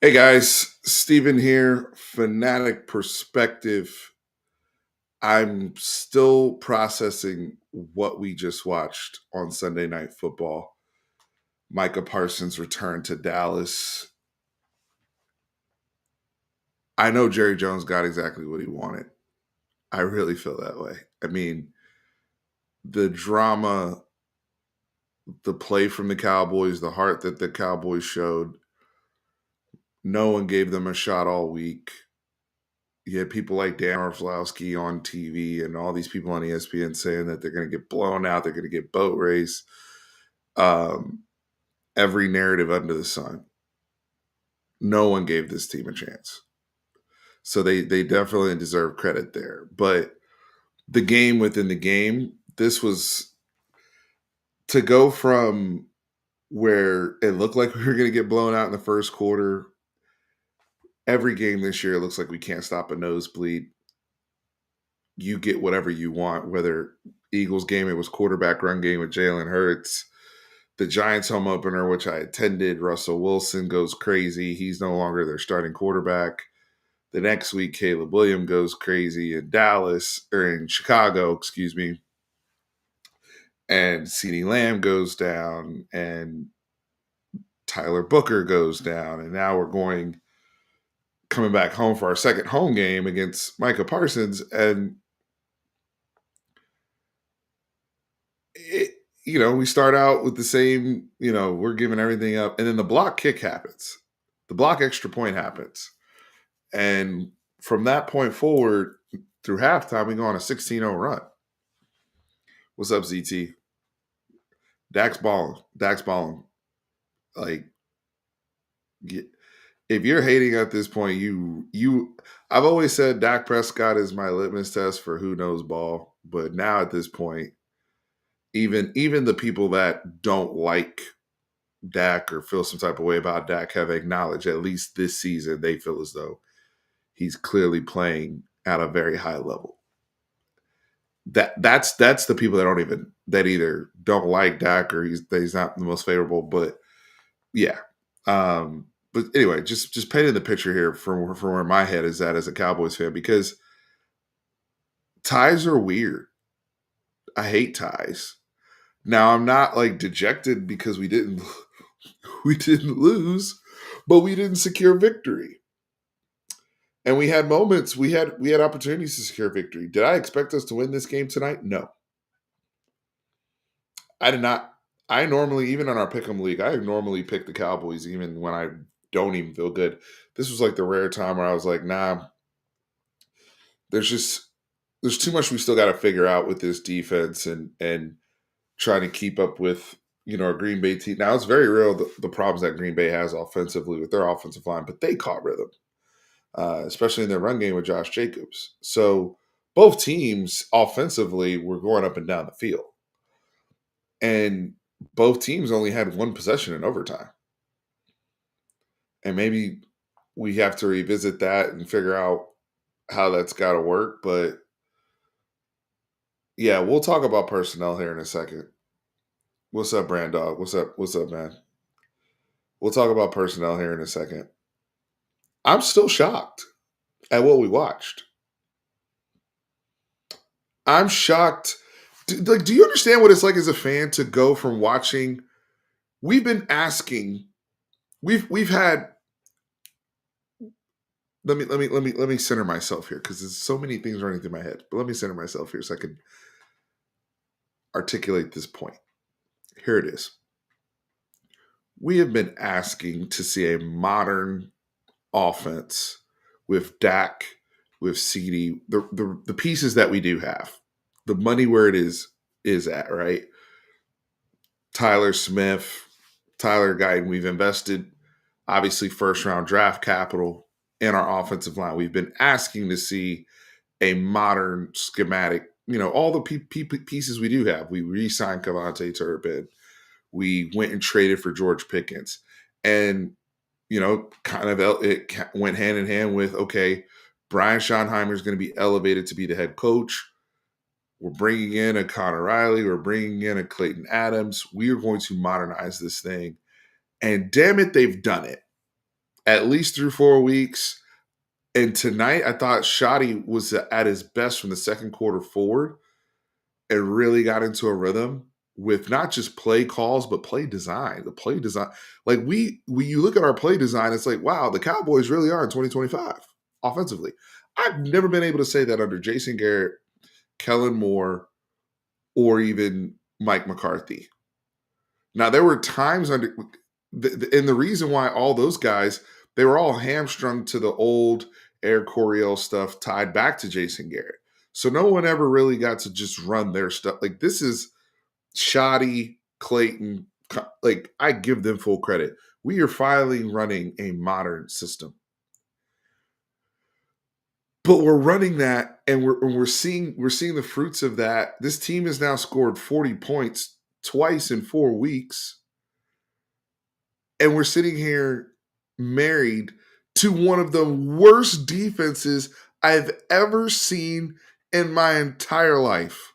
Hey guys, Steven here, Fanatic Perspective. I'm still processing what we just watched on Sunday Night Football. Micah Parsons returned to Dallas. I know Jerry Jones got exactly what he wanted. I really feel that way. I mean, the drama, the play from the Cowboys, the heart that the Cowboys showed, no one gave them a shot all week. You had people like Dan Orfalowski on TV and all these people on ESPN saying that they're going to get blown out, they're going to get boat race. Um, every narrative under the sun. No one gave this team a chance, so they definitely deserve credit there. But the game within the game, this was to go from where it looked like we were going to get blown out in the first quarter. Every game this year, it looks like we can't stop a nosebleed. You get whatever you want, whether Eagles game, it was quarterback run game with Jalen Hurts. The Giants home opener, which I attended, Russell Wilson goes crazy. He's no longer their starting quarterback. The next week, Caleb Williams goes crazy in Dallas, or in Chicago, excuse me. And CeeDee Lamb goes down, and Tyler Booker goes down. And now we're coming back home for our second home game against Micah Parsons. And we start out with the same, we're giving everything up. And then the block kick happens. The block extra point happens. And from that point forward, through halftime, we go on a 16-0 run. What's up, ZT? Dak's balling. Dak's balling. Like, if you're hating at this point, I've always said Dak Prescott is my litmus test for who knows ball. But now at this point, even the people that don't like Dak or feel some type of way about Dak have acknowledged at least this season they feel as though he's clearly playing at a very high level. That's the people that either don't like Dak or he's not the most favorable. But yeah, but anyway, just painting the picture here from where my head is at as a Cowboys fan, because ties are weird. I hate ties. Now I'm not like dejected because we didn't lose, but we didn't secure victory. And we had moments, we had opportunities to secure victory. Did I expect us to win this game tonight? No. I did not. I normally, even on our pick'em league, I normally pick the Cowboys even when I don't even feel good. This was like the rare time where I was like, nah, there's too much we still got to figure out with this defense and trying to keep up with a Green Bay team. Now it's very real the problems that Green Bay has offensively with their offensive line, but they caught rhythm, especially in their run game with Josh Jacobs. So both teams offensively were going up and down the field. And both teams only had one possession in overtime. And maybe we have to revisit that and figure out how that's got to work. But yeah, we'll talk about personnel here in a second. What's up, Brand Dog? What's up? What's up, man? We'll talk about personnel here in a second. I'm still shocked at what we watched. I'm shocked. Do you understand what it's like as a fan to go from watching? We've been asking. We've had. Let me center myself here, because there's so many things running through my head. But let me center myself here so I can articulate this point. Here it is. We have been asking to see a modern offense with Dak, with CeeDee, the pieces that we do have, the money where it is at, right? Tyler Smith, Tyler Guyton, we've invested obviously first round draft capital in our offensive line. We've been asking to see a modern schematic, all the pieces we do have. We re-signed Cavante Turpin. We went and traded for George Pickens. And, kind of it went hand in hand with, okay, Brian Schottenheimer is going to be elevated to be the head coach. We're bringing in a Connor Riley. We're bringing in a Clayton Adams. We are going to modernize this thing. And damn it, they've done it. at least through 4 weeks. And tonight, I thought Shoddy was at his best from the second quarter forward and really got into a rhythm with not just play calls, but play design. The play design, like you look at our play design, it's like, wow, the Cowboys really are in 2025 offensively. I've never been able to say that under Jason Garrett, Kellen Moore, or even Mike McCarthy. Now, there were times under, and the reason why all those guys, they were all hamstrung to the old Air Coryell stuff tied back to Jason Garrett. So no one ever really got to just run their stuff. Like, this is Shoddy, Clayton. Like, I give them full credit. We are finally running a modern system. But we're running that, and we're seeing the fruits of that. This team has now scored 40 points twice in 4 weeks. And we're sitting here married to one of the worst defenses I've ever seen in my entire life.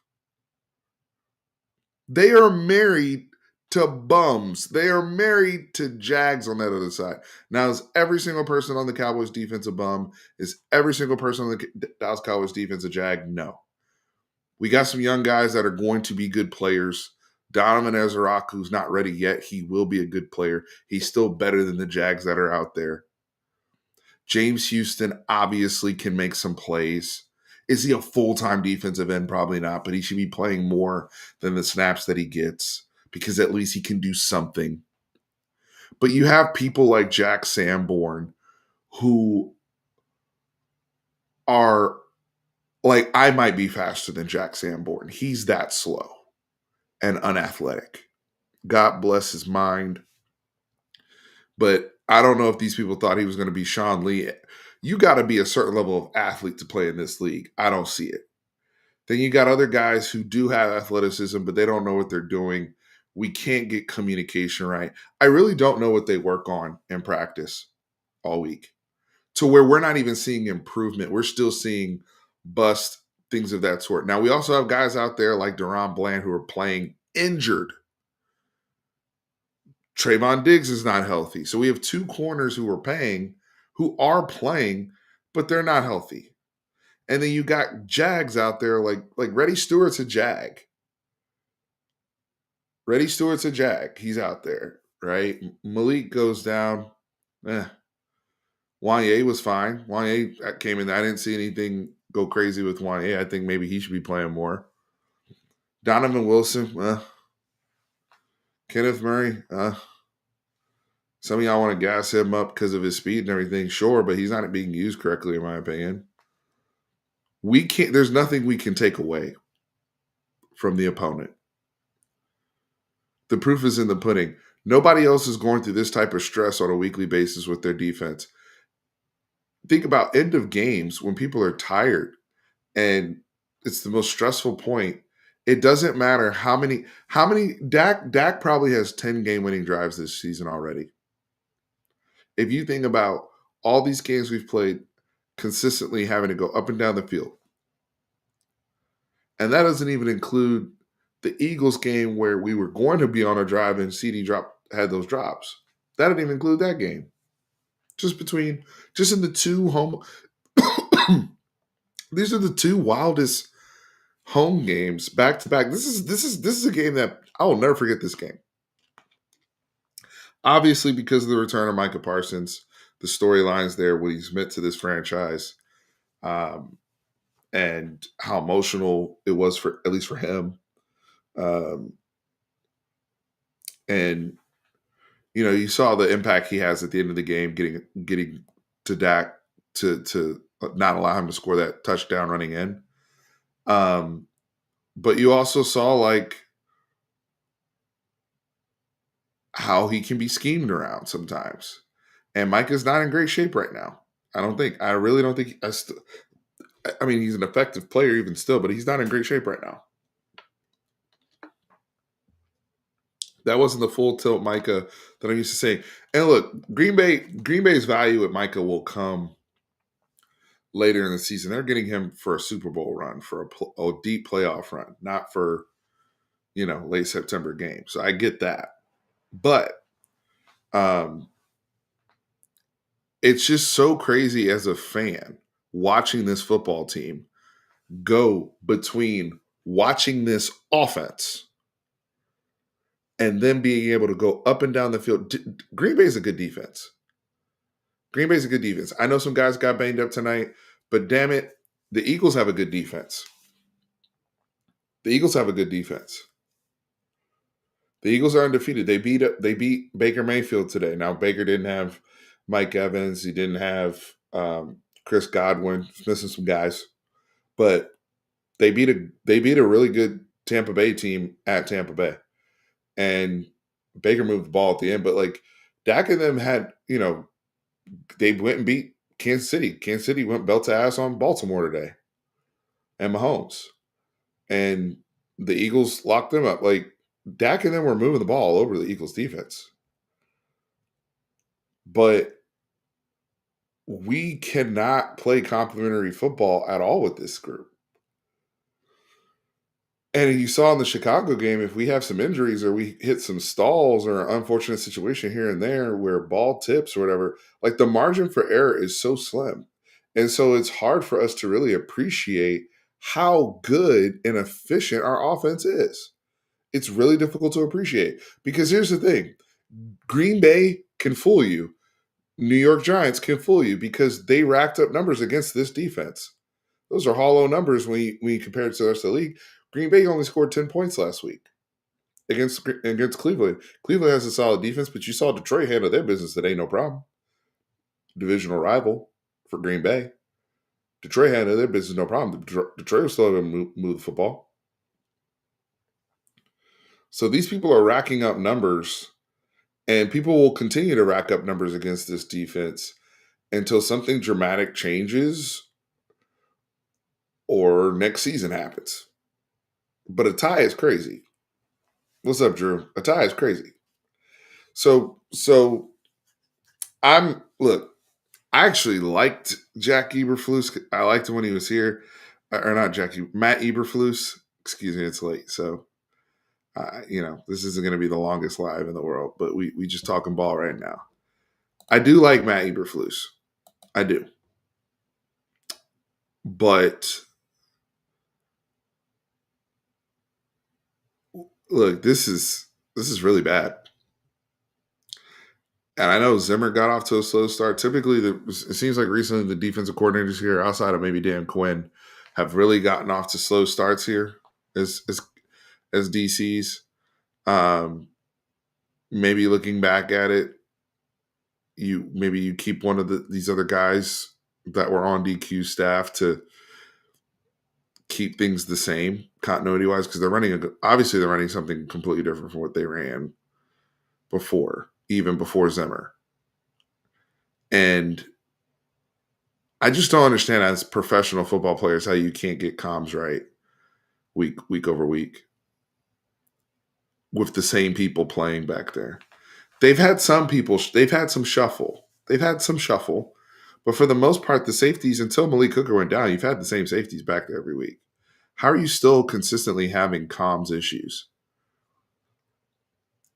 They are married to bums. They are married to Jags on that other side. Now, is every single person on the Cowboys defense a bum? Is every single person on the Dallas Cowboys defense a Jag? No. We got some young guys that are going to be good players. Donovan Ezra, who's not ready yet, he will be a good player. He's still better than the Jags that are out there. James Houston obviously can make some plays. Is he a full-time defensive end? Probably not, but he should be playing more than the snaps that he gets because at least he can do something. But you have people like Jack Sanborn who are like, I might be faster than Jack Sanborn. He's that slow and unathletic. God bless his mind. But I don't know if these people thought he was going to be Sean Lee. You got to be a certain level of athlete to play in this league. I don't see it. Then you got other guys who do have athleticism, but they don't know what they're doing. We can't get communication right. I really don't know what they work on in practice all week to where we're not even seeing improvement. We're still seeing bust, things of that sort. Now, we also have guys out there like Deron Bland who are playing injured. Trayvon Diggs is not healthy. So we have two corners who are playing, but they're not healthy. And then you got Jags out there like Reddy Stewart's a Jag. Reddy Stewart's a Jag. He's out there, right? Malik goes down. Wanye was fine. Wanye came in. I didn't see anything go crazy with Wanye. I think maybe he should be playing more. Donovan Wilson, Kenneth Murray, some of y'all want to gas him up because of his speed and everything. Sure, but he's not being used correctly, in my opinion. There's nothing we can take away from the opponent. The proof is in the pudding. Nobody else is going through this type of stress on a weekly basis with their defense. Think about end of games when people are tired and it's the most stressful point. It doesn't matter how many Dak probably has 10 game-winning drives this season already. If you think about all these games we've played, consistently having to go up and down the field. And that doesn't even include the Eagles game where we were going to be on a drive and CD had those drops. That didn't even include that game. Just in the two home these are the two wildest home games back to back. This is a game that I will never forget this game. Obviously, because of the return of Micah Parsons, the storylines there, what he's meant to this franchise, and how emotional it was for at least for him. And you saw the impact he has at the end of the game, getting to Dak to not allow him to score that touchdown running in. But you also saw how he can be schemed around sometimes. And Micah's not in great shape right now. I really don't think. I mean, he's an effective player even still, but he's not in great shape right now. That wasn't the full tilt Micah that I'm used to saying. And look, Green Bay's value at Micah will come later in the season. They're getting him for a Super Bowl run, for a deep playoff run, not for late September game. So I get that, but it's just so crazy as a fan watching this football team go between watching this offense and then being able to go up and down the field. Green Bay is a good defense. Green Bay's a good defense. I know some guys got banged up tonight, but damn it, the Eagles have a good defense. The Eagles have a good defense. The Eagles are undefeated. They beat Baker Mayfield today. Now Baker didn't have Mike Evans. He didn't have Chris Godwin. He's missing some guys, but they beat a really good Tampa Bay team at Tampa Bay, and Baker moved the ball at the end. But like Dak and them had, they went and beat Kansas City. Kansas City went belt to ass on Baltimore today, and Mahomes, and the Eagles locked them up. Like Dak and them were moving the ball all over the Eagles defense. But we cannot play complementary football at all with this group. And you saw in the Chicago game, if we have some injuries or we hit some stalls or an unfortunate situation here and there where ball tips or whatever, like the margin for error is so slim. And so it's hard for us to really appreciate how good and efficient our offense is. It's really difficult to appreciate because here's the thing: Green Bay can fool you. New York Giants can fool you because they racked up numbers against this defense. Those are hollow numbers when you compare it to the rest of the league. Green Bay only scored 10 points last week against Cleveland. Cleveland has a solid defense, but you saw Detroit handle their business. That ain't no problem. Divisional rival for Green Bay. Detroit handled their business no problem. Detroit was still able to move the football. So these people are racking up numbers, and people will continue to rack up numbers against this defense until something dramatic changes or next season happens. But a tie is crazy. What's up, Drew? A tie is crazy. So look, I actually liked Jack Eberflus. I liked him when he was here. Or not Matt Eberflus. Excuse me, it's late. So this isn't going to be the longest live in the world, but we just talking ball right now. I do like Matt Eberflus. I do. But look, this is really bad. And I know Zimmer got off to a slow start. Typically, it seems like recently the defensive coordinators here, outside of maybe Dan Quinn, have really gotten off to slow starts here as DCs. Maybe looking back at it, you keep one of these other guys that were on DQ staff to keep things the same continuity wise, because they're running something completely different from what they ran before, even before Zimmer. And I just don't understand, as professional football players, how you can't get comms right week over week with the same people playing back there. They've had some shuffle. But for the most part, the safeties, until Malik Hooker went down, you've had the same safeties back there every week. How are you still consistently having comms issues?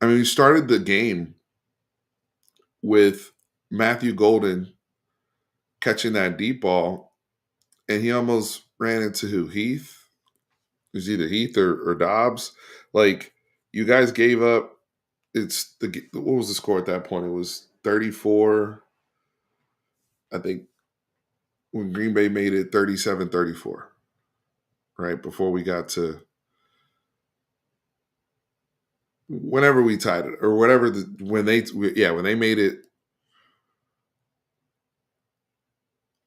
I mean, we started the game with Matthew Golden catching that deep ball, and he almost ran into who? Heath? It was either Heath or Dobbs. Like, you guys gave up. What was the score at that point? It was 34. I think when Green Bay made it 37-34, right? Before we got to whenever we tied it or whatever, when they made it,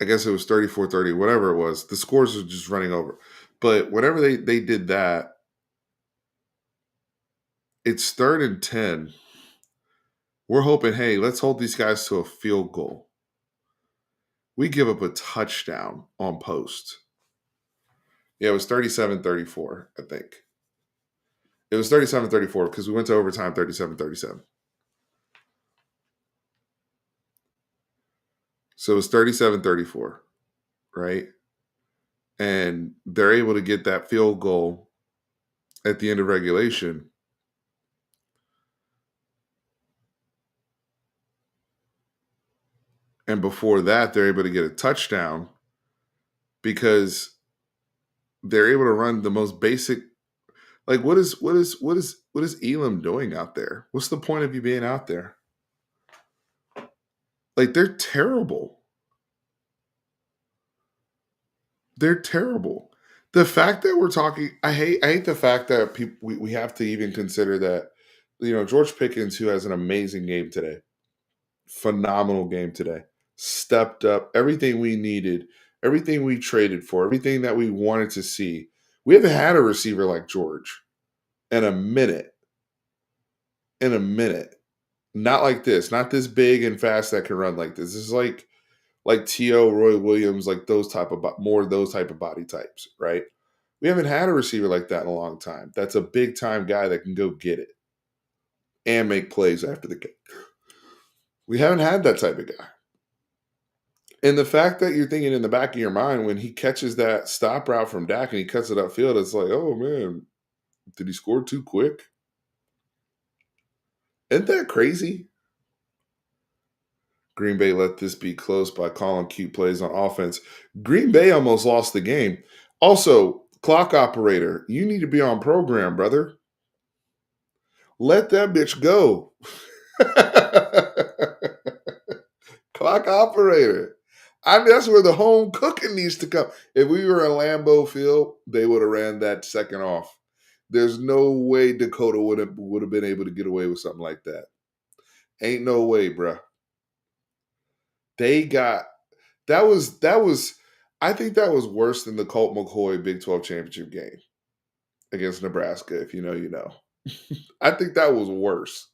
I guess it was 34-30, whatever it was. The scores were just running over. But whenever they did that, it's 3rd and 10. We're hoping, hey, let's hold these guys to a field goal. We give up a touchdown on post. Yeah, it was 37-34, I think. It was 37-34 because we went to overtime 37-37. So it was 37-34, right? And they're able to get that field goal at the end of regulation. And before that, they're able to get a touchdown because they're able to run the most basic. Like, what is Elam doing out there? What's the point of you being out there? Like, they're terrible. They're terrible. The fact that we're talking, I hate the fact that people we have to even consider that, George Pickens, who has an amazing game today, phenomenal game today, stepped up everything we needed, everything we traded for, everything that we wanted to see. We haven't had a receiver like George in a minute. In a minute. Not like this. Not this big and fast that can run like this. This is like T.O., Roy Williams, like more those type of body types, right? We haven't had a receiver like that in a long time. That's a big time guy that can go get it and make plays after the game. We haven't had that type of guy. And the fact that you're thinking in the back of your mind when he catches that stop route from Dak and he cuts it upfield, it's like, oh man, did he score too quick? Isn't that crazy? Green Bay let this be close by calling cute plays on offense. Green Bay almost lost the game. Also, clock operator, you need to be on program, brother. Let that bitch go. Clock operator. I mean, that's where the home cooking needs to come. If we were in Lambeau Field, they would have ran that second off. There's no way Dakota would have been able to get away with something like that. Ain't no way, bruh. They got that was I think that was worse than the Colt McCoy Big 12 championship game against Nebraska, if you know, you know. I think that was worse.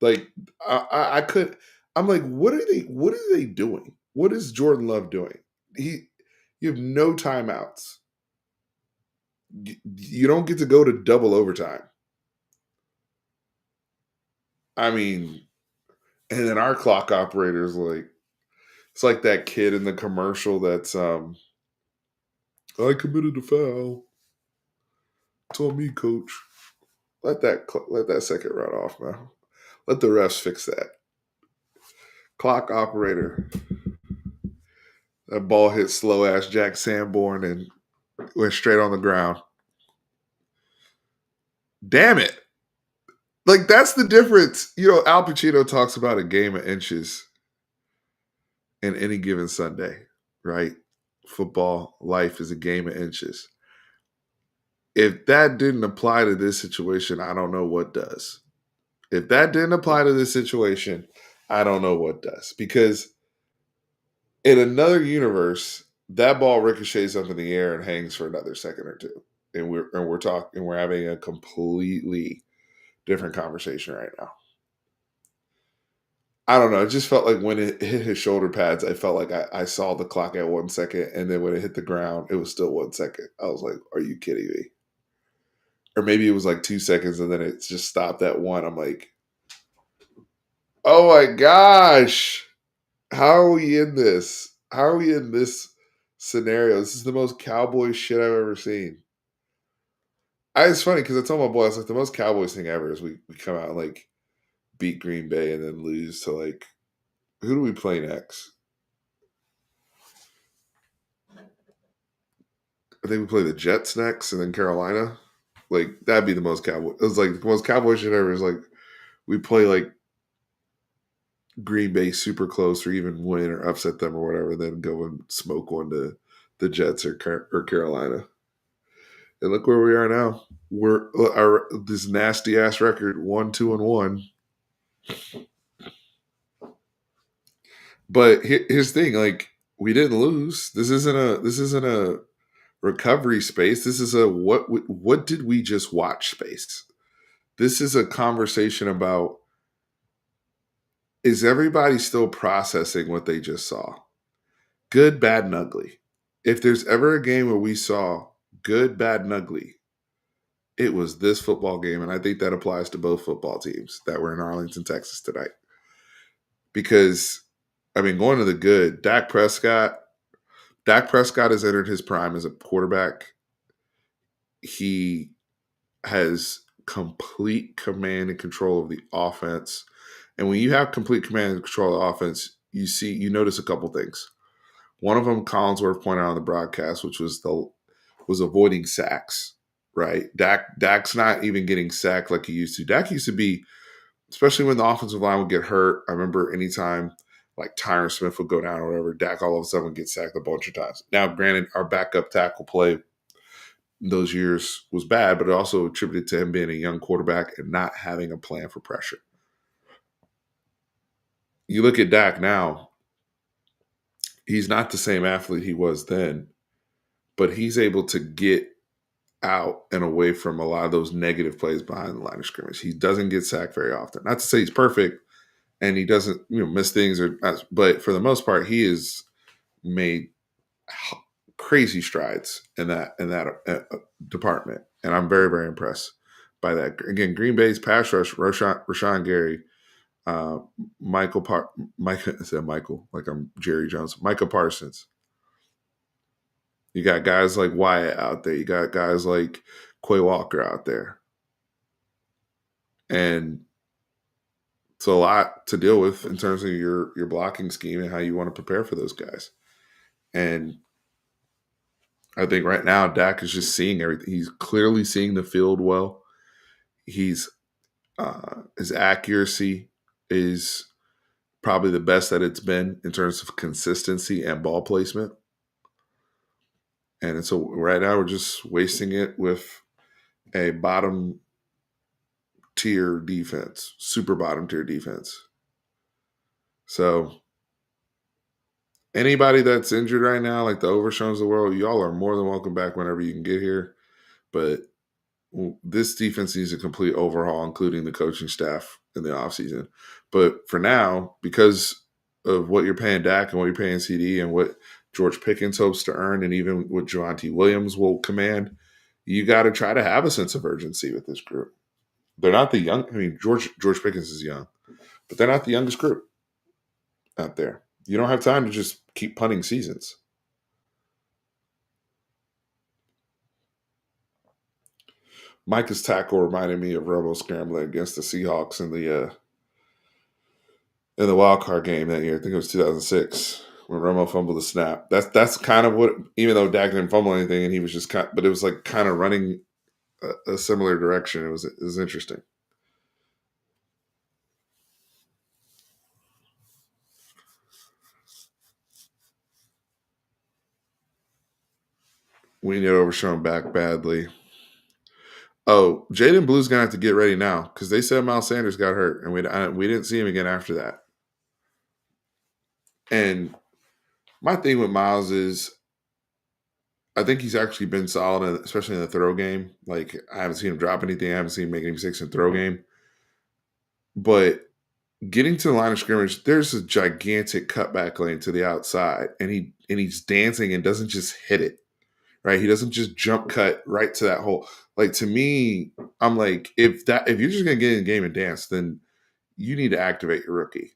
Like I could I'm like, what are they doing? What is Jordan Love doing? You have no timeouts. You don't get to go to double overtime. I mean, and then our clock operator is like, it's like that kid in the commercial that's I committed a foul. It's on me, coach. Let that second run off, man. Let the refs fix that. Clock operator. That ball hit slow ass Jack Sanborn and went straight on the ground. Damn it. Like, that's the difference. Al Pacino talks about a game of inches in any given Sunday, right? Football life is a game of inches. If that didn't apply to this situation, I don't know what does. If that didn't apply to this situation, I don't know what does. Because in another universe, that ball ricochets up in the air and hangs for another second or two. And we're having a completely different conversation right now. I don't know. It just felt like when it hit his shoulder pads, I felt like I saw the clock at 1 second, and then when it hit the ground, it was still 1 second. I was like, "Are you kidding me?" Or maybe it was like 2 seconds, and then it just stopped at one. I'm like, "Oh my gosh, how are we in this? How are we in this scenario? This is the most Cowboy shit I've ever seen." It's funny because I told my boy, I was like, the most Cowboys thing ever is we come out and like beat Green Bay and then lose to like, who do we play next? I think we play the Jets next and then Carolina. Like, that'd be the most Cowboy. It was like the most Cowboy shit ever. Is like we play like Green Bay super close or even win or upset them or whatever, then go and smoke one to the Jets or Carolina. And look where we are now. This nasty ass record 1-2-1. But here's the thing: like, we didn't lose. This isn't a recovery space. This is a what did we just watch space. This is a conversation about, is everybody still processing what they just saw? Good, bad, and ugly. If there's ever a game where we saw good, bad, and ugly, it was this football game. And I think that applies to both football teams that were in Arlington, Texas tonight. Because, I mean, going to the good, Dak Prescott has entered his prime as a quarterback. He has complete command and control of the offense. And when you have complete command and control of the offense, you notice a couple things. One of them, Collinsworth pointed out on the broadcast, which was avoiding sacks. Right, Dak's not even getting sacked like he used to. Dak used to be, especially when the offensive line would get hurt. I remember anytime like Tyron Smith would go down or whatever, Dak all of a sudden would get sacked a bunch of times. Now, granted, our backup tackle play those years was bad, but it also attributed to him being a young quarterback and not having a plan for pressure. You look at Dak now, he's not the same athlete he was then, but he's able to get out and away from a lot of those negative plays behind the line of scrimmage. He doesn't get sacked very often. Not to say he's perfect and he doesn't, miss things but for the most part, he has made crazy strides in that department, and I'm very, very impressed by that. Again, Green Bay's pass rush, Rashawn Gary, Micah, I said Michael, like I'm Jerry Jones, Micah Parsons. You got guys like Wyatt out there. You got guys like Quay Walker out there. And it's a lot to deal with in terms of your blocking scheme and how you want to prepare for those guys. And I think right now Dak is just seeing everything. He's clearly seeing the field well. His accuracy is probably the best that it's been in terms of consistency and ball placement. And so right now we're just wasting it with a bottom tier defense, super bottom tier defense. So anybody that's injured right now, like the Overshones of the world, y'all are more than welcome back whenever you can get here. But this defense needs a complete overhaul, including the coaching staff in the offseason. But for now, because of what you're paying Dak and what you're paying CD and what George Pickens hopes to earn and even what Javonte Williams will command, you got to try to have a sense of urgency with this group. They're not the young – I mean, George Pickens is young, but they're not the youngest group out there. You don't have time to just keep punting seasons. Micah's tackle reminded me of Romo scrambling against the Seahawks in the wild card game that year. I think it was 2006 when Romo fumbled the snap. That's kind of what, even though Dak didn't fumble anything and he was just but it was like kind of running a similar direction. It was interesting. We need Overshown back badly. Oh, Jaden Blue's gonna have to get ready now because they said Miles Sanders got hurt, and we didn't see him again after that. And my thing with Miles is, I think he's actually been solid, especially in the throw game. Like I haven't seen him drop anything, I haven't seen him make any mistakes in the throw game. But getting to the line of scrimmage, there's a gigantic cutback lane to the outside, and he's dancing and doesn't just hit it. Right? He doesn't just jump cut right to that hole. Like to me, I'm like, if you're just gonna get in the game and dance, then you need to activate your rookie.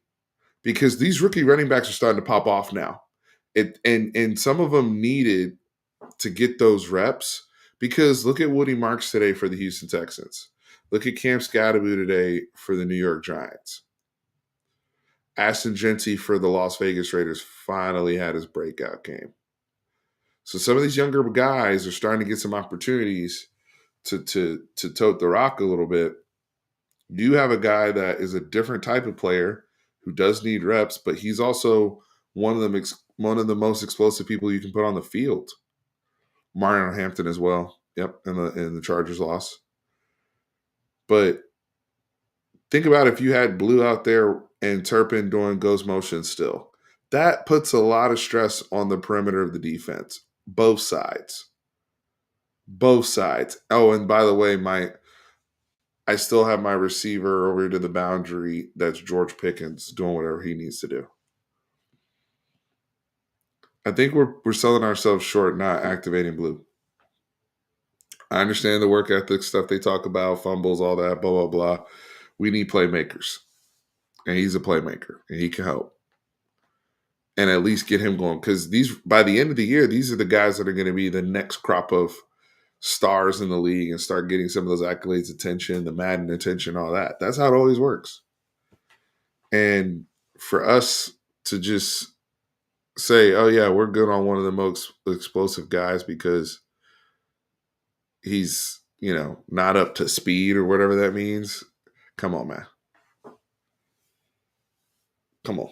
Because these rookie running backs are starting to pop off now. And some of them needed to get those reps because look at Woody Marks today for the Houston Texans. Look at Cam Scatterby today for the New York Giants. Ashton Genty for the Las Vegas Raiders finally had his breakout game. So some of these younger guys are starting to get some opportunities to tote the rock a little bit. You have a guy that is a different type of player who does need reps, but he's also one of the most explosive people you can put on the field. Mario Hampton as well. Yep, in the Chargers loss. But think about if you had Blue out there and Turpin doing ghost motion still. That puts a lot of stress on the perimeter of the defense. Both sides. Oh, and by the way, I still have my receiver over to the boundary. That's George Pickens doing whatever he needs to do. I think we're selling ourselves short not activating Blue. I understand the work ethic stuff they talk about, fumbles, all that, blah, blah, blah. We need playmakers. And he's a playmaker, and he can help. And at least get him going. Because by the end of the year, these are the guys that are going to be the next crop of stars in the league and start getting some of those accolades attention, the Madden attention, all that. That's how it always works. And for us, to just say, oh, yeah, we're good on one of the most explosive guys because he's, not up to speed or whatever that means. Come on, man. Come on.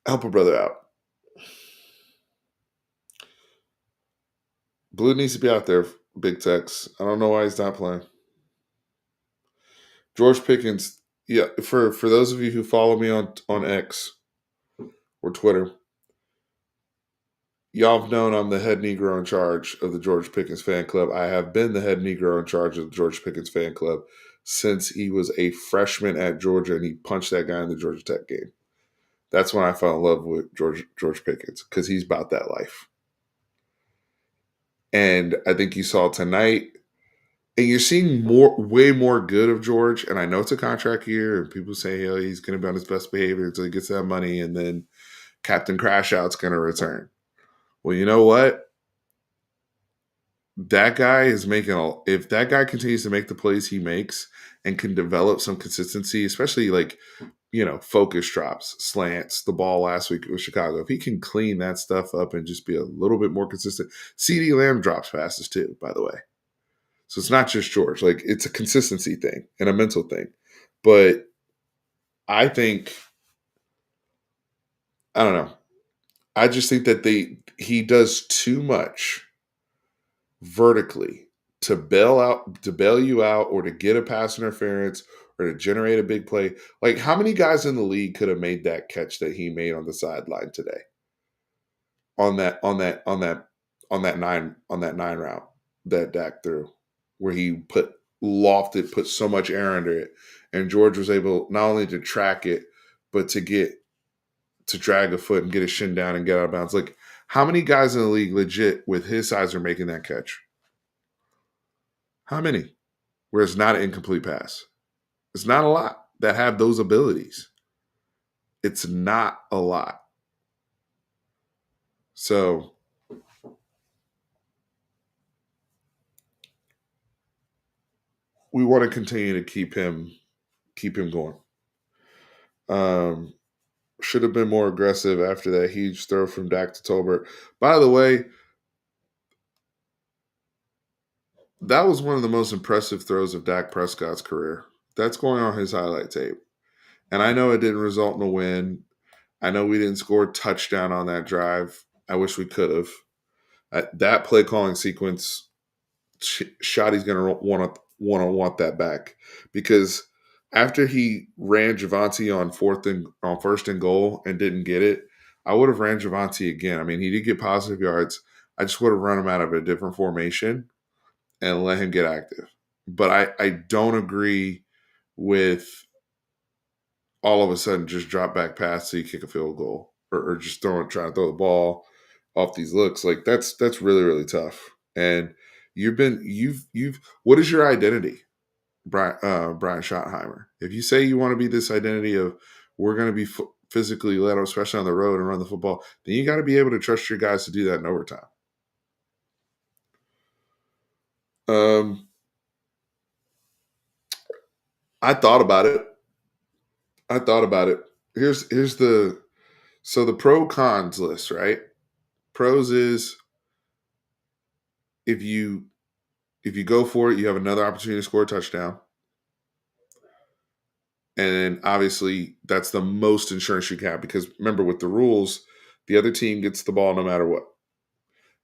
Help a brother out. Blue needs to be out there, Big Tex. I don't know why he's not playing. George Pickens, yeah, for those of you who follow me on X or Twitter, y'all have known I'm the head Negro in charge of the George Pickens fan club. I have been the head Negro in charge of the George Pickens fan club since he was a freshman at Georgia and he punched that guy in the Georgia Tech game. That's when I fell in love with George Pickens because he's about that life. And I think you saw tonight, and you're seeing way more good of George. And I know it's a contract year, and people say, oh, he's going to be on his best behavior until he gets that money, and then Captain Crash Out's going to return. Well, you know what? That guy is if that guy continues to make the plays he makes and can develop some consistency, especially like, focus drops, slants, the ball last week with Chicago. If he can clean that stuff up and just be a little bit more consistent, CeeDee Lamb drops passes too, by the way. So it's not just George. Like, it's a consistency thing and a mental thing. But I think, I don't know. I just think that he does too much vertically to bail you out or to get a pass interference or to generate a big play. Like, how many guys in the league could have made that catch that he made on the sideline today? On that nine route that Dak threw, where he put so much air under it, and George was able not only to track it, but to drag a foot and get his shin down and get out of bounds. Like, how many guys in the league legit with his size are making that catch? How many? Where it's not an incomplete pass. It's not a lot that have those abilities. It's not a lot. So we want to continue to keep him going. Should have been more aggressive after that huge throw from Dak to Tolbert. By the way, that was one of the most impressive throws of Dak Prescott's career. That's going on his highlight tape. And I know it didn't result in a win. I know we didn't score a touchdown on that drive. I wish we could have. That play calling sequence, Shotty's going to want that back, because after he ran Javonte on first and goal and didn't get it, I would have ran Javonte again. I mean, he did get positive yards. I just would have run him out of a different formation and let him get active. But I don't agree with all of a sudden just drop back pass so you kick a field goal, or just trying to throw the ball off these looks. Like, that's really, really tough. And you've what is your identity, Brian Schottenheimer? If you say you want to be this identity of we're going to be physically led, especially on the road, and run the football, then you got to be able to trust your guys to do that in overtime. I thought about it. Here's the pro cons list, right? Pros is if you go for it, you have another opportunity to score a touchdown. And obviously that's the most insurance you can have, because remember, with the rules, the other team gets the ball no matter what.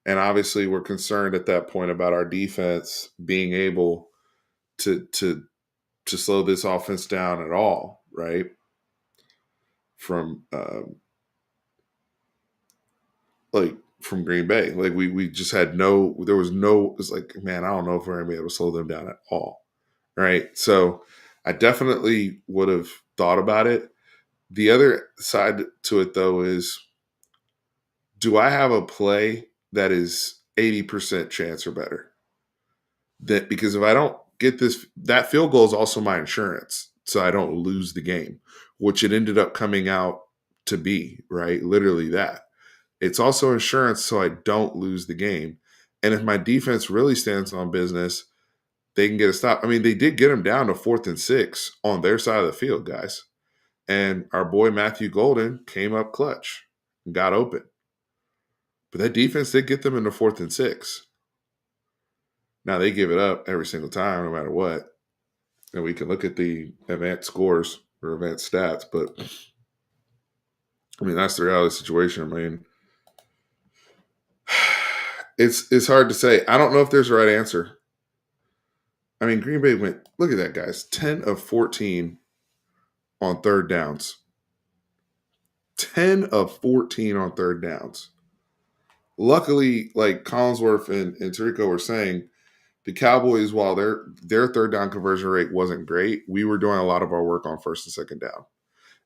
And obviously we're concerned at that point about our defense being able to slow this offense down at all, right? From from Green Bay. Like, we just had it was like, man, I don't know if we're going to be able to slow them down at all. Right. So I definitely would have thought about it. The other side to it, though, is, do I have a play that is 80% chance or better? Because if I don't get this, that field goal is also my insurance, so I don't lose the game, which it ended up coming out to be, right? Literally that. It's also insurance so I don't lose the game. And if my defense really stands on business, they can get a stop. I mean, they did get them down to 4th and 6 on their side of the field, guys. And our boy Matthew Golden came up clutch and got open. But that defense did get them in the 4th and 6. Now they give it up every single time, no matter what. And we can look at the advanced scores or advanced stats, but I mean that's the reality of the situation. I mean, it's hard to say. I don't know if there's a right answer. I mean, Green Bay went, look at that, guys, 10 of 14 on third downs. 10 of 14 on third downs. Luckily, like Collinsworth and Tirico were saying, the Cowboys, while their third down conversion rate wasn't great, we were doing a lot of our work on first and second down.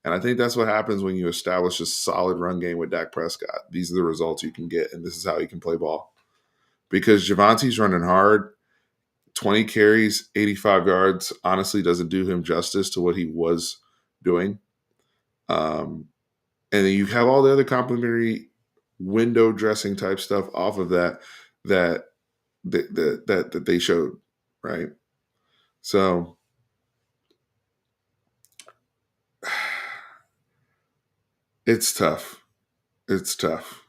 And I think that's what happens when you establish a solid run game with Dak Prescott. These are the results you can get, and this is how you can play ball. Because Javante's running hard, 20 carries, 85 yards, honestly doesn't do him justice to what he was doing. And then you have all the other complimentary window dressing type stuff off of that they showed, right? So it's tough. It's tough.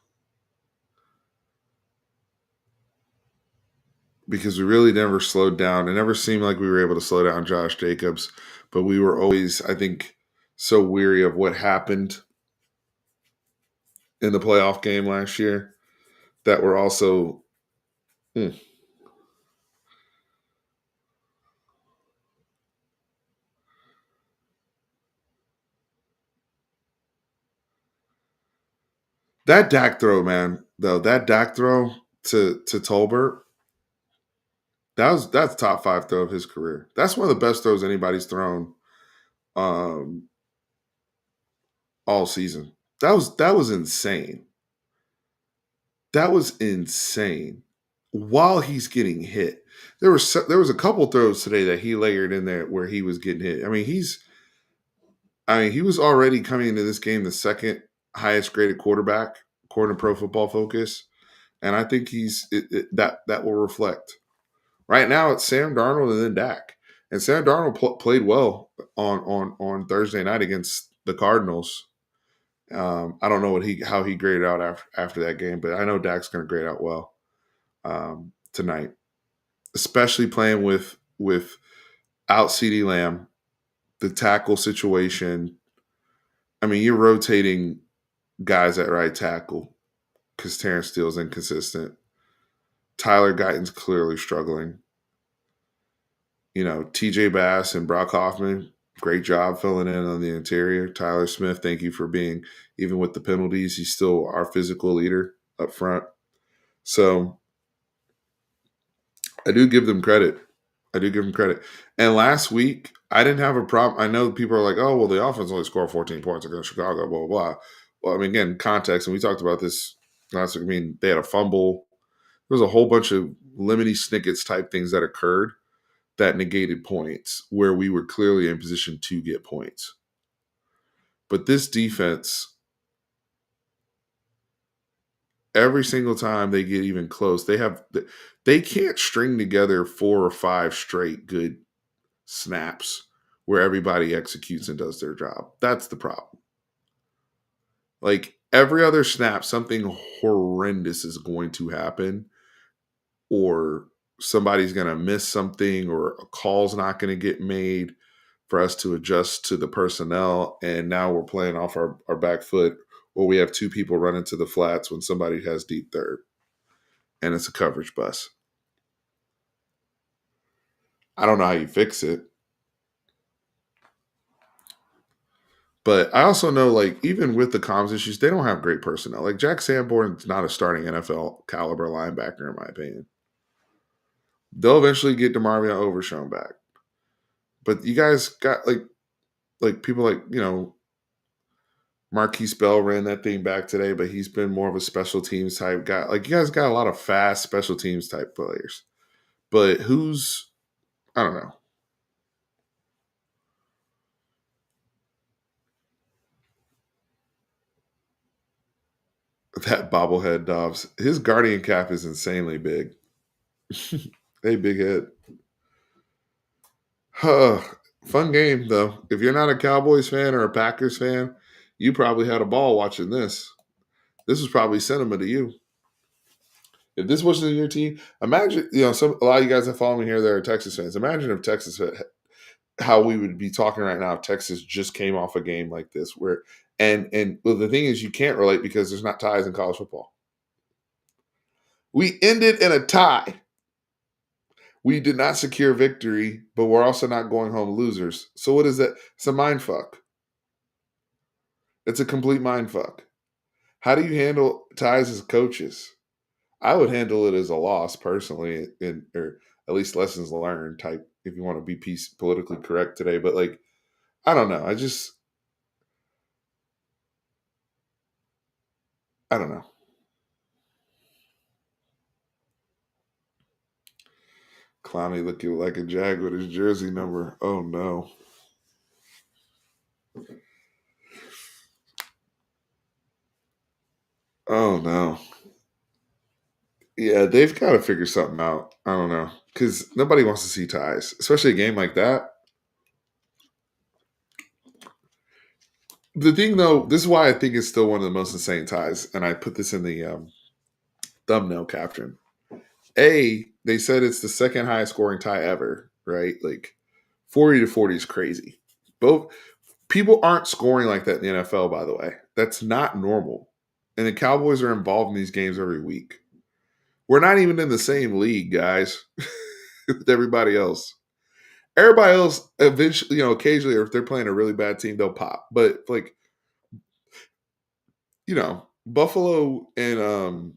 Because we really never slowed down. It never seemed like we were able to slow down Josh Jacobs, but we were always, I think, so weary of what happened in the playoff game last year that we're also that Dak throw, man, though, that Dak throw to Tolbert, that's top 5 throw of his career. That's one of the best throws anybody's thrown um, all season. That was insane. That was insane. While he's getting hit, there was a couple throws today that he layered in there where he was getting hit. I mean, he was already coming into this game the second highest graded quarterback according to Pro Football Focus, and I think that will reflect. Right now, it's Sam Darnold and then Dak, and Sam Darnold played well on Thursday night against the Cardinals. I don't know how he graded out after that game, but I know Dak's going to grade out well tonight, especially playing with out CeeDee Lamb, the tackle situation. I mean, you're rotating guys at right tackle because Terrence Steele's inconsistent. Tyler Guyton's clearly struggling. You know, TJ Bass and Brock Hoffman, great job filling in on the interior. Tyler Smith, thank you for being, even with the penalties, he's still our physical leader up front. So I do give them credit. And last week, I didn't have a problem. I know people are like, oh, well, the offense only scored 14 points against Chicago, blah, blah, blah. Well, I mean, again, context, and we talked about this last week. I mean, they had a fumble. There was a whole bunch of lemony snickets type things that occurred that negated points where we were clearly in position to get points. But this defense, every single time they get even close, they can't string together 4 or 5 straight good snaps where everybody executes and does their job. That's the problem. Like every other snap, something horrendous is going to happen, or somebody's going to miss something, or a call's not going to get made for us to adjust to the personnel. And now we're playing off our back foot, or we have 2 people running to the flats when somebody has deep third, and it's a coverage bus. I don't know how you fix it. But I also know, like, even with the comms issues, they don't have great personnel. Like, Jack Sanborn's not a starting NFL caliber linebacker, in my opinion. They'll eventually get DeMarvin Overshown back. But you guys got, like people like, you know, Marquise Bell ran that thing back today, but he's been more of a special teams type guy. Like, you guys got a lot of fast special teams type players. But I don't know. That bobblehead Dobbs, his guardian cap is insanely big. Hey, big head. Fun game, though. If you're not a Cowboys fan or a Packers fan, you probably had a ball watching this. This was probably cinema to you. If this wasn't your team, imagine, a lot of you guys that follow me here that are Texas fans. Imagine if how we would be talking right now if Texas just came off a game like this, where and well, the thing is, you can't relate because there's not ties in college football. We ended in a tie. We did not secure victory, but we're also not going home losers. So what is that? It's a mind fuck. It's a complete mind fuck. How do you handle ties as coaches? I would handle it as a loss personally, or at least lessons learned type. If you want to be politically correct today, but like, I don't know. I don't know. Clowney looking like a Jag with his jersey number. Oh no. Oh no. Yeah, they've got to figure something out. I don't know. Because nobody wants to see ties, especially a game like that. The thing, though, this is why I think it's still one of the most insane ties. And I put this in the thumbnail caption. They said it's the second highest scoring tie ever, right? Like 40 to 40 is crazy. Both people aren't scoring like that in the NFL, by the way. That's not normal. And the Cowboys are involved in these games every week. We're not even in the same league, guys, with everybody else. Everybody else eventually, occasionally, or if they're playing a really bad team, they'll pop. But like, Buffalo and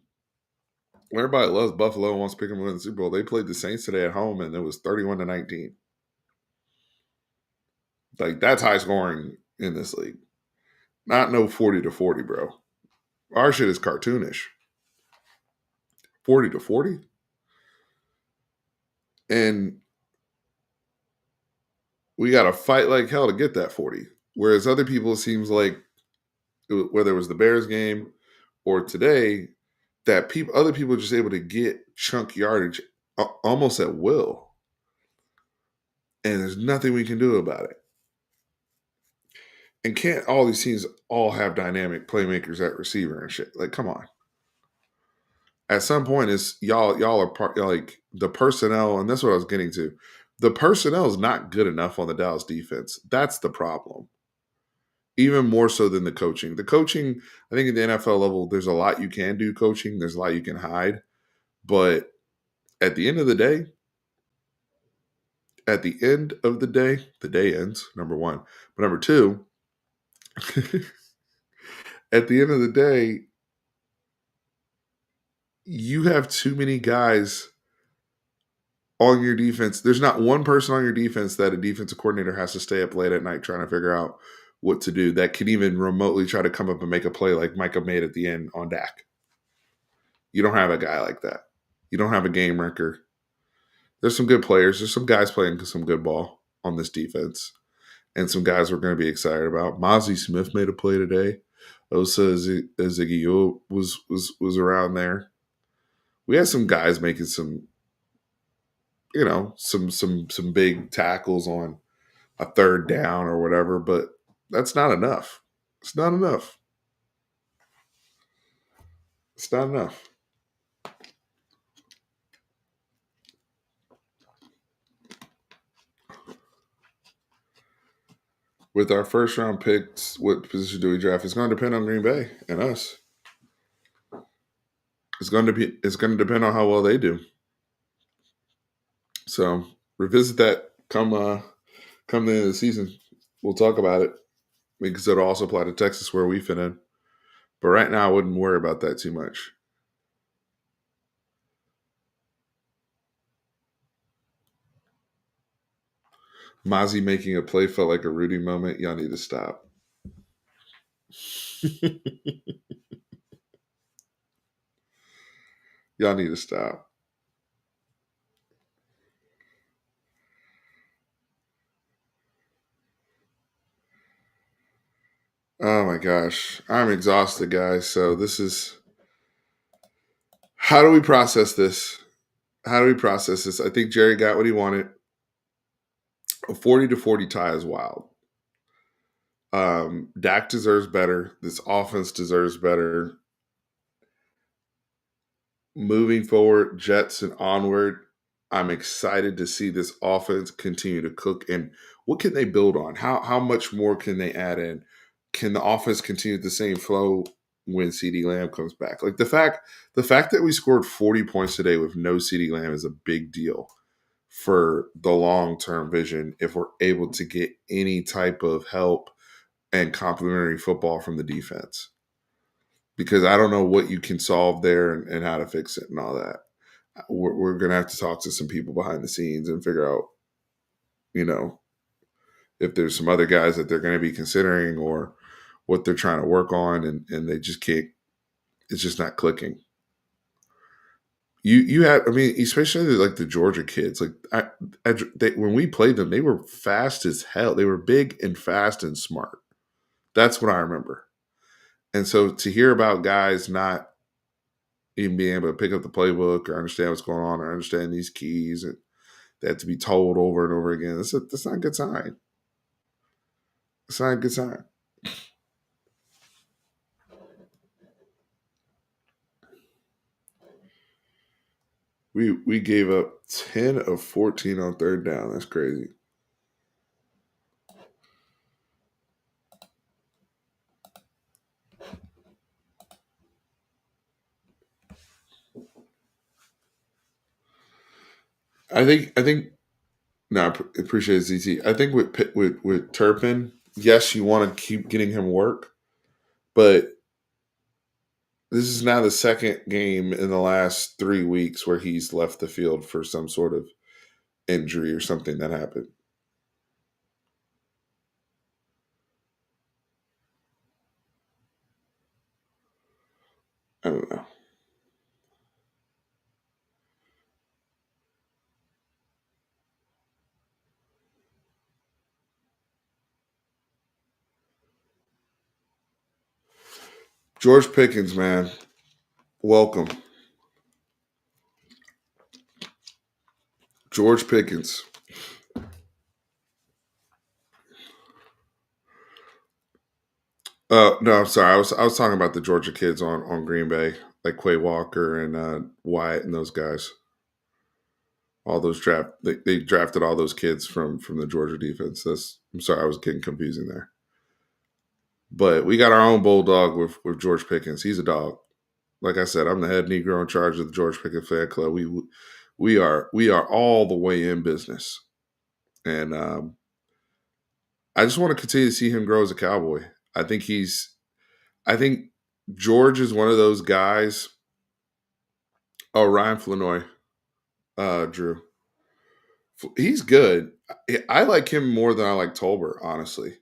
everybody loves Buffalo and wants to pick them to win the Super Bowl. They played the Saints today at home, and it was 31-19. Like that's high scoring in this league. Not no 40 to 40, bro. Our shit is cartoonish. 40 to 40, and we got to fight like hell to get that 40. Whereas other people, it seems like whether it was the Bears game or today, that other people are just able to get chunk yardage almost at will, and there's nothing we can do about it. And can't all these teams all have dynamic playmakers at receiver and shit? Like, come on. At some point, it's y'all are part like the personnel, and that's what I was getting to. The personnel is not good enough on the Dallas defense. That's the problem. Even more so than the coaching. The coaching, I think at the NFL level, there's a lot you can do coaching. There's a lot you can hide. But at the end of the day, the day ends, number one. But number two, at the end of the day, you have too many guys on your defense. There's not one person on your defense that a defensive coordinator has to stay up late at night trying to figure out what to do that can even remotely try to come up and make a play like Micah made at the end on Dak. You don't have a guy like that. You don't have a game wrecker. There's some good players. There's some guys playing some good ball on this defense, and some guys we're going to be excited about. Mozzie Smith made a play today. Osa Ziggy was around there. We had some guys making some, some big tackles on a third down or whatever, but that's not enough. It's not enough. It's not enough. With our first round picks, what position do we draft? It's going to depend on Green Bay and us. It's going to depend on how well they do. So revisit that come the end of the season. We'll talk about it because it'll also apply to Texas where we fit in. But right now, I wouldn't worry about that too much. Mozzie making a play felt like a Rudy moment. Y'all need to stop. Y'all need to stop. Oh my gosh. I'm exhausted, guys. So this is how do we process this? How do we process this? I think Jerry got what he wanted. A 40-40 tie is wild. Dak deserves better. This offense deserves better. Moving forward, Jets and onward, I'm excited to see this offense continue to cook. And what can they build on? How much more can they add in? Can the offense continue the same flow when CeeDee Lamb comes back? Like the fact that we scored 40 points today with no CeeDee Lamb is a big deal for the long-term vision if we're able to get any type of help and complementary football from the defense. Because I don't know what you can solve there and how to fix it and all that. We're going to have to talk to some people behind the scenes and figure out, you know, if there's some other guys that they're going to be considering or what they're trying to work on, and they just can't. It's just not clicking. You had, I mean, especially like the Georgia kids. Like when we played them, they were fast as hell. They were big and fast and smart. That's what I remember. And so to hear about guys not even being able to pick up the playbook or understand what's going on or understand these keys and they have to be told over and over again, that's not a good sign. It's not a good sign. We gave up 10 of 14 on third down. That's crazy. I think no, I appreciate it, ZT. I think with Turpin, yes, you want to keep getting him work, but this is now the second game in the last 3 weeks where he's left the field for some sort of injury or something that happened. I don't know. George Pickens, man, welcome. George Pickens. No, I'm sorry. I was talking about the Georgia kids on Green Bay, like Quay Walker and Wyatt and those guys. All those they drafted all those kids from the Georgia defense. I'm sorry, I was getting confusing there. But we got our own bulldog with George Pickens. He's a dog. Like I said, I'm the head Negro in charge of the George Pickens fan club. We are all the way in business, and I just want to continue to see him grow as a Cowboy. I think I think George is one of those guys. Oh, Ryan Flanoy, Drew. He's good. I like him more than I like Tolbert, honestly.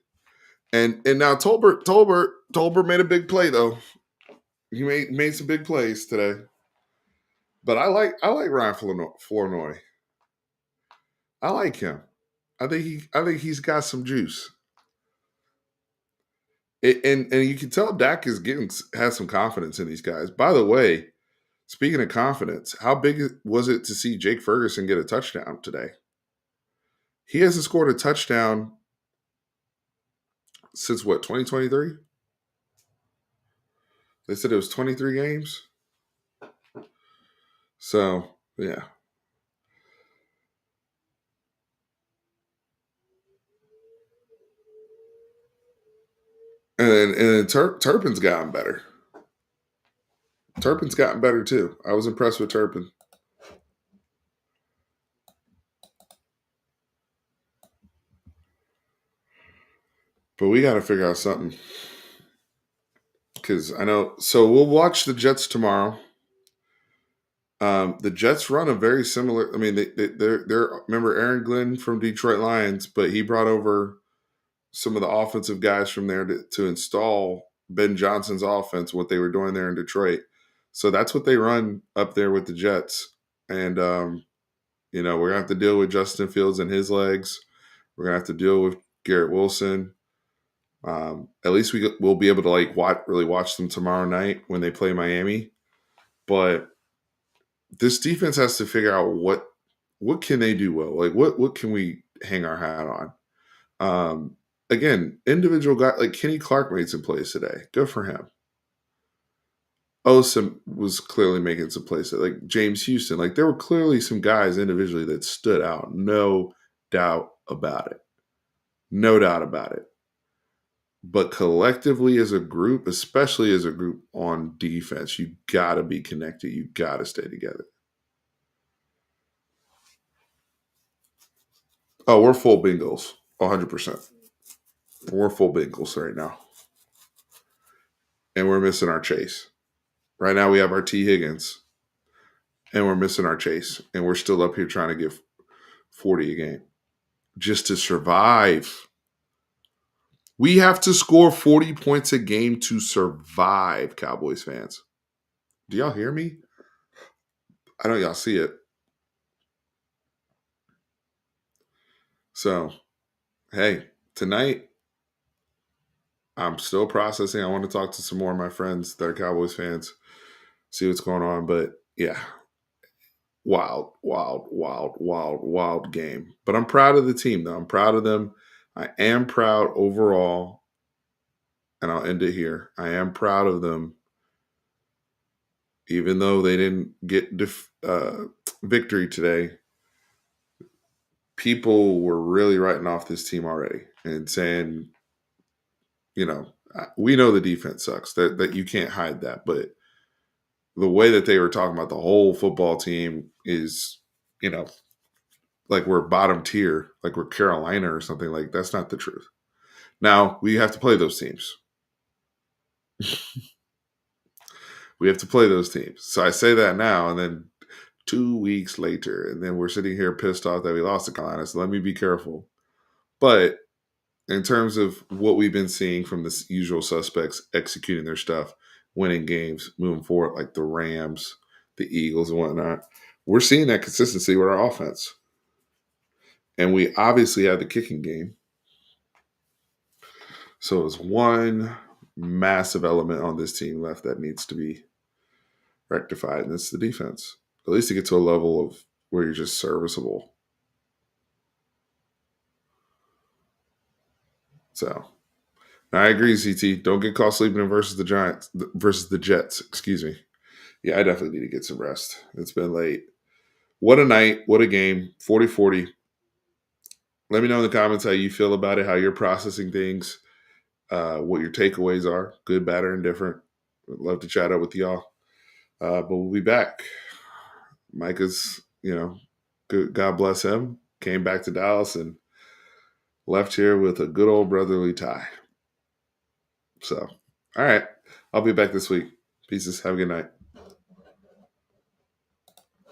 And now Tolbert made a big play though. He made some big plays today. But I like Ryan Flournoy. I like him. I think he's got some juice. And you can tell Dak has some confidence in these guys. By the way, speaking of confidence, how big was it to see Jake Ferguson get a touchdown today? He hasn't scored a touchdown since what, 2023? They said it was 23 games. So, yeah. And then Turpin's gotten better. Turpin's gotten better too. I was impressed with Turpin. But we got to figure out something. Because I know. So we'll watch the Jets tomorrow. The Jets run a very similar. I mean, they're remember Aaron Glenn from Detroit Lions, but he brought over some of the offensive guys from there to install Ben Johnson's offense. What they were doing there in Detroit, so that's what they run up there with the Jets. And we're gonna have to deal with Justin Fields and his legs. We're gonna have to deal with Garrett Wilson. At least we'll be able to really watch them tomorrow night when they play Miami. But this defense has to figure out what can they do well. Like what can we hang our hat on. Again, individual guy like Kenny Clark made some plays today. Good for him. Osum was clearly making some plays. Like James Houston, like there were clearly some guys individually that stood out. No doubt about it. No doubt about it. But collectively as a group, especially as a group on defense, you got to be connected. You got to stay together. Oh, we're full Bengals, 100%. We're full Bengals right now. And we're missing our chase. Right now we have our T. Higgins, and we're missing our chase. And we're still up here trying to get 40 a game just to survive. We have to score 40 points a game to survive, Cowboys fans. Do y'all hear me? I know y'all see it. So, hey, tonight, I'm still processing. I want to talk to some more of my friends that are Cowboys fans, see what's going on. But yeah, wild, wild, wild, wild, wild game. But I'm proud of the team, though. I'm proud of them. I am proud overall, and I'll end it here. I am proud of them, even though they didn't get victory today. People were really writing off this team already and saying, we know the defense sucks. That you can't hide that, but the way that they were talking about the whole football team is, like we're bottom tier, like we're Carolina or something. Like that's not the truth. Now we have to play those teams. We have to play those teams. So I say that now, and then 2 weeks later, and then we're sitting here pissed off that we lost to Carolina. So let me be careful. But in terms of what we've been seeing from the usual suspects executing their stuff, winning games, moving forward, like the Rams, the Eagles, and whatnot, we're seeing that consistency with our offense. And we obviously have the kicking game. So it's one massive element on this team left that needs to be rectified, and it's the defense. At least to get to a level of where you're just serviceable. So I agree, CT. Don't get caught sleeping in versus the Jets. Excuse me. Yeah, I definitely need to get some rest. It's been late. What a night. What a game. 40-40. Let me know in the comments how you feel about it, how you're processing things, what your takeaways are, good, bad, or indifferent. I'd love to chat up with y'all. But we'll be back. Micah's, good, God bless him, came back to Dallas and left here with a good old brotherly tie. So, all right. I'll be back this week. Pieces. Have a good night.